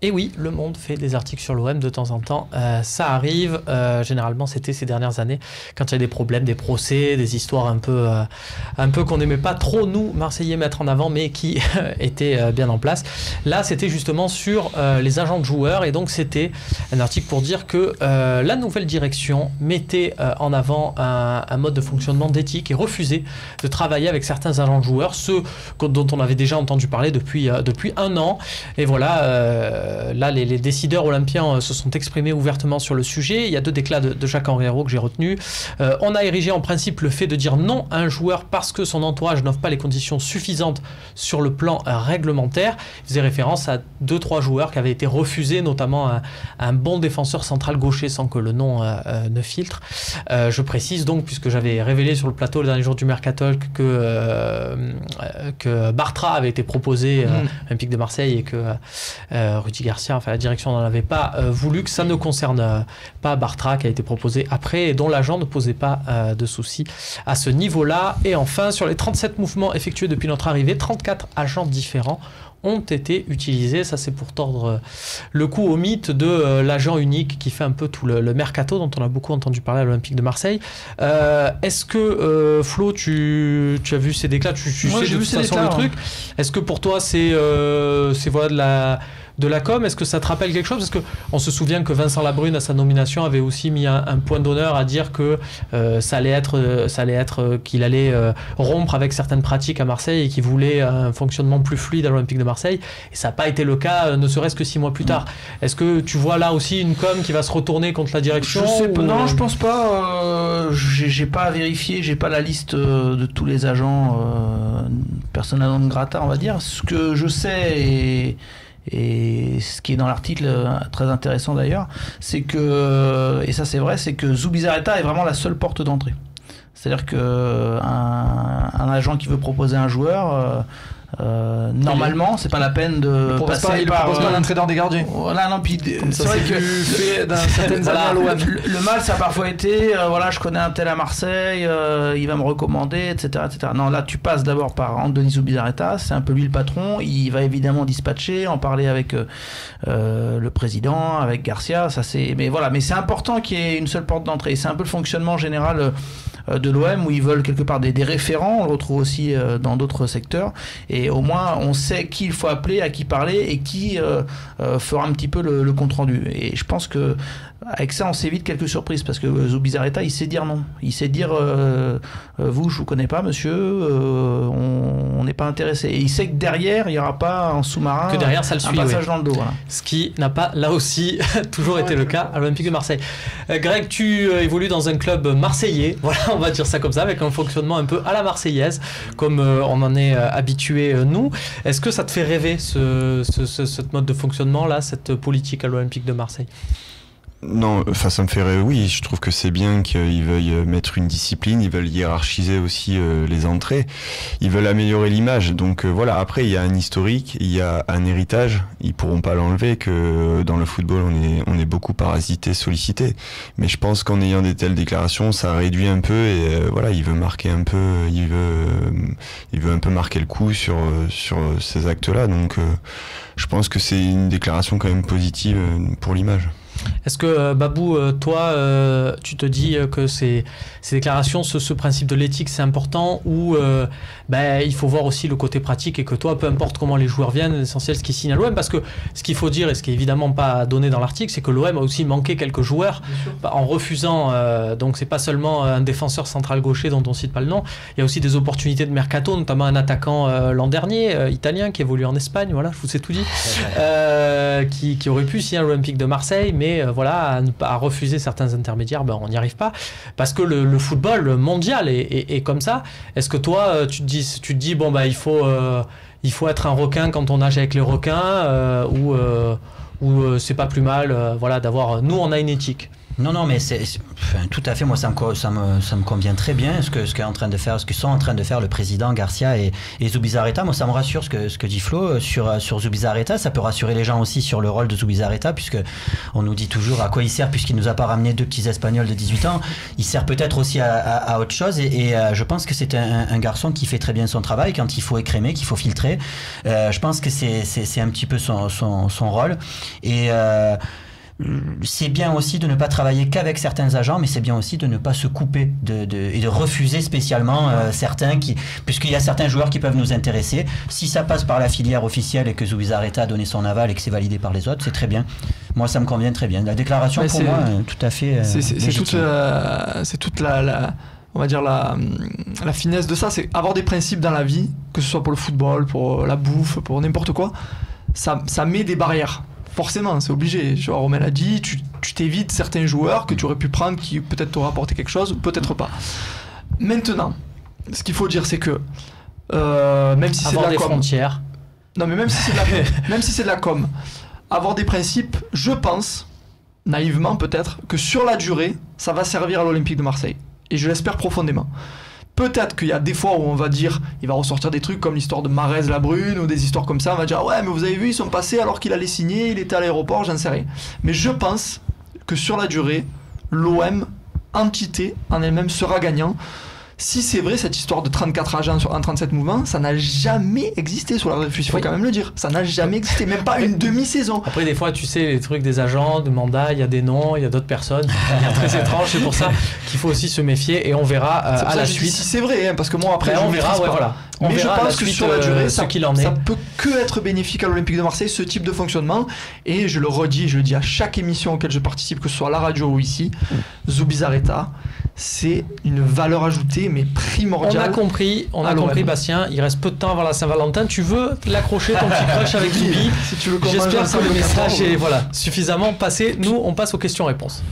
Et oui, Le Monde fait des articles sur l'OM de temps en temps. Ça arrive. Généralement, c'était ces dernières années quand il y a des problèmes, des procès, des histoires un peu qu'on n'aimait pas trop, nous, Marseillais, mettre en avant, mais qui étaient bien en place. Là, c'était justement sur les agents de joueurs. Et donc, c'était un article pour dire que la nouvelle direction mettait en avant un mode de fonctionnement d'éthique et refusait de travailler avec certains agents de joueurs, ceux dont on avait déjà entendu parler depuis 1 an. Et voilà... là, les décideurs olympiens se sont exprimés ouvertement sur le sujet. Il y a 2 déclats de Jacques-Henri Hérault que j'ai retenus. On a érigé en principe le fait de dire non à un joueur parce que son entourage n'offre pas les conditions suffisantes sur le plan réglementaire. Il faisait référence à 2-3 joueurs qui avaient été refusés, notamment un bon défenseur central gaucher, sans que le nom ne filtre. Je précise donc, puisque j'avais révélé sur le plateau le dernier jour du Mercato que Bartra avait été proposé Olympique de Marseille et que Rudy Garcia, enfin la direction n'en avait pas voulu, que ça ne concerne pas Bartra qui a été proposé après et dont l'agent ne posait pas de soucis à ce niveau-là. Et enfin, sur les 37 mouvements effectués depuis notre arrivée, 34 agents différents ont été utilisés. Ça, c'est pour tordre le cou au mythe de l'agent unique qui fait un peu tout le mercato dont on a beaucoup entendu parler à l'Olympique de Marseille. Est-ce que, Flo, tu as vu ces déclats, tu sais de toute façon le truc. Est-ce que pour toi, c'est voilà de la com, est-ce que ça te rappelle quelque chose? Parce qu'on se souvient que Vincent Labrune, à sa nomination, avait aussi mis un point d'honneur à dire que ça allait être qu'il allait rompre avec certaines pratiques à Marseille et qu'il voulait un fonctionnement plus fluide à l'Olympique de Marseille. Et ça n'a pas été le cas, ne serait-ce que 6 mois plus tard. Est-ce que tu vois là aussi une com qui va se retourner contre la direction? Non, je pense pas. J'ai pas vérifié, j'ai pas la liste de tous les agents persona non grata, on va dire. Ce que je sais et ce qui est dans l'article, très intéressant d'ailleurs, c'est que, et ça c'est vrai, c'est que Zubizarreta est vraiment la seule porte d'entrée. C'est-à-dire qu'un agent qui veut proposer un joueur, normalement, c'est pas la peine de passer par... Il propose pas l'entraîneur des gardiens. Voilà, non, puis c'est vrai que fait dans certaines années à l'OM. Le mal, ça a parfois été, voilà, je connais un tel à Marseille, il va me recommander, etc., etc. Non, là, tu passes d'abord par Andoni Zubizarreta, c'est un peu lui le patron, il va évidemment dispatcher, en parler avec le président, avec Garcia, ça c'est... Mais voilà, mais c'est important qu'il y ait une seule porte d'entrée. C'est un peu le fonctionnement général de l'OM où ils veulent quelque part des référents, on le retrouve aussi dans d'autres secteurs, et au moins on sait qui il faut appeler, à qui parler et qui fera un petit peu le compte rendu. Et je pense que avec ça on s'évite quelques surprises parce que Zubizarreta il sait dire non, il sait dire vous je vous connais pas monsieur, on n'est pas intéressé, et il sait que derrière il n'y aura pas en sous-marin que derrière ça le suit, un passage dans le dos, voilà. Ce qui n'a pas là aussi toujours été le cas à l'Olympique de Marseille. Greg, tu évolues dans un club marseillais, voilà, on va dire ça comme ça, avec un fonctionnement un peu à la marseillaise comme on en est habitué nous. Est-ce que ça te fait rêver ce mode de fonctionnement là, cette politique à l'Olympique de Marseille? Non, enfin ça me fait rêver, oui, je trouve que c'est bien qu'ils veuillent mettre une discipline, ils veulent hiérarchiser aussi les entrées, ils veulent améliorer l'image, donc voilà, après il y a un historique, il y a un héritage, ils pourront pas l'enlever que dans le football on est beaucoup parasité, sollicité, mais je pense qu'en ayant des telles déclarations, ça réduit un peu et voilà, il veut marquer un peu, il veut un peu marquer le coup sur ces actes-là, donc je pense que c'est une déclaration quand même positive pour l'image. Est-ce que Babou, toi, tu te dis que ces déclarations, ce principe de l'éthique, c'est important, ou il faut voir aussi le côté pratique et que toi, peu importe comment les joueurs viennent, l'essentiel, ce qui signe à l'OM, parce que ce qu'il faut dire et ce qui est évidemment pas donné dans l'article, c'est que l'OM a aussi manqué quelques joueurs en refusant. Donc c'est pas seulement un défenseur central gaucher dont on cite pas le nom, il y a aussi des opportunités de mercato, notamment un attaquant l'an dernier italien qui évolue en Espagne. Voilà, je vous ai tout dit, qui aurait pu signer à l'Olympique de Marseille, mais voilà, à refuser certains intermédiaires, on n'y arrive pas parce que le football mondial est comme ça. Est-ce que toi tu te dis bon il faut être un requin quand on nage avec les requins, ou c'est pas plus mal voilà d'avoir, nous on a une éthique? Non, mais tout à fait. Moi, ça me convient très bien ce que sont en train de faire le président Garcia et Zubizarreta. Moi, ça me rassure ce que dit Flo sur Zubizarreta. Ça peut rassurer les gens aussi sur le rôle de Zubizarreta, puisque on nous dit toujours à quoi il sert, puisqu'il nous a pas ramené 2 petits Espagnols de 18 ans. Il sert peut-être aussi à autre chose. Et je pense que c'est un garçon qui fait très bien son travail quand il faut écrémer, qu'il faut filtrer. Je pense que c'est un petit peu son rôle. Et c'est bien aussi de ne pas travailler qu'avec certains agents, mais c'est bien aussi de ne pas se couper et de refuser spécialement certains puisqu'il y a certains joueurs qui peuvent nous intéresser. Si ça passe par la filière officielle et que Zubizarreta a donné son aval et que c'est validé par les autres, c'est très bien. Moi, ça me convient très bien. La déclaration, pour moi, tout à fait c'est toute la on va dire la finesse de ça, c'est avoir des principes dans la vie, que ce soit pour le football, pour la bouffe, pour n'importe quoi. Ça met des barrières. Forcément, c'est obligé. Genre, Romain l'a dit, tu t'évites certains joueurs que tu aurais pu prendre qui peut-être t'auraient apporté quelque chose, ou peut-être pas. Maintenant, ce qu'il faut dire, c'est que même si c'est de la com, frontières. Non, mais même si c'est de la com, avoir des principes, je pense, naïvement peut-être, que sur la durée, ça va servir à l'Olympique de Marseille. Et je l'espère profondément. Peut-être qu'il y a des fois où on va dire, il va ressortir des trucs comme l'histoire de Marez-Labrune ou des histoires comme ça, on va dire ouais mais vous avez vu, ils sont passés alors qu'il allait signer, il était à l'aéroport, j'en sais rien. Mais je pense que sur la durée, l'OM, entité en elle-même, sera gagnant. Si c'est vrai, cette histoire de 34 agents en 37 mouvements, ça n'a jamais existé sur la revue, il faut quand même le dire. Ça n'a jamais existé, même pas une demi-saison. Après, des fois, tu sais, les trucs des agents, de mandats, il y a des noms, il y a d'autres personnes. Il y a très étrange, c'est pour ça qu'il faut aussi se méfier et on verra à la suite. Si c'est vrai, hein, parce que moi après, on verra, ouais, voilà. Mais je pense que sur la durée, ça peut que être bénéfique à l'Olympique de Marseille, ce type de fonctionnement. Et je le redis, je le dis à chaque émission auquel je participe, que ce soit à la radio ou ici, Zubizarreta, c'est une valeur ajoutée mais primordiale. On a compris Bastien, il reste peu de temps avant la Saint-Valentin. Tu veux l'accrocher ton petit crush avec Zubi? Si tu veux, j'espère que le message est suffisamment passé. Nous, on passe aux questions-réponses.